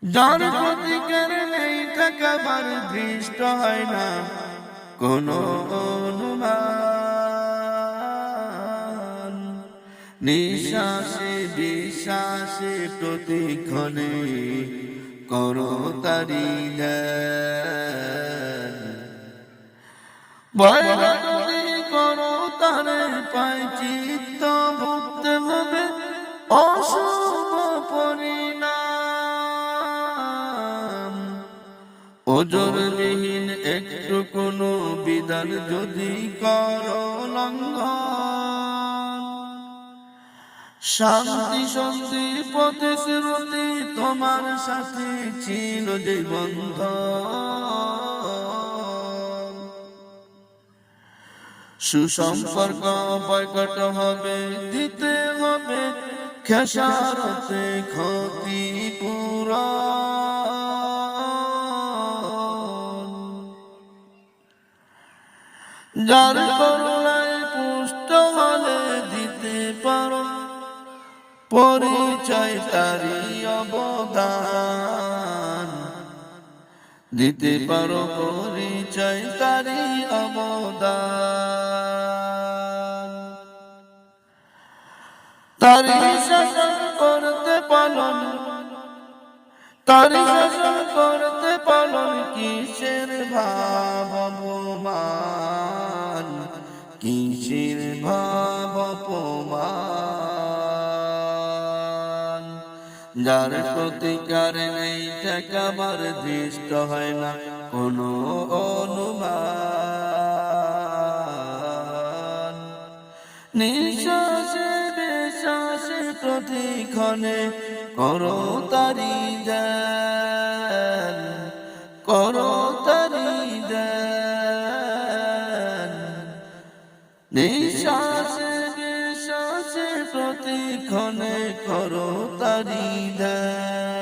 যার প্রতিকার নেই থাকাবার দৃষ্ট হয় না কোনো অনুমান। নিঃশ্বাসে বিশ্বাসে প্রতিক্ষণে করো তারি ধ্যান। ভয় যদি করো তারে পায় চিত্ত ভুগতে হবে অশুভ পরিণাম। ওজরবিহীন একটু কোনো বিধান যদি করো লঙ্ঘন, শান্তি শান্তি প্রতিশ্রুতি তোমার সাথে ছিল যে বন্ধন। সুসম্পর্ক বয়কট হবে, দিতে হবে খেসারতে ক্ষতিপূরণ। যার করুণায় পুষ্ট হলে দিতে পারো পরিচয় তারি অবদান। দিতে পারো পরিচয় তারি অবদান। তারি শাসন করতে পালন, তারি শাসন করতে পালন কিসের ভাব অপমান, কিসের ভাব অপমান। যার প্রতিকার নেই ঠেকাবার দৃষ্ট হয় না কোনো অনুমান। নিঃশ্বাসে বিশ্বাসে প্রতিক্ষণে করো তারি ধ্যান, করো তারি ধ্যান। নিঃশ্বাসে বিশ্বাসে প্রতিক্ষণে করো তারি ধ্যান।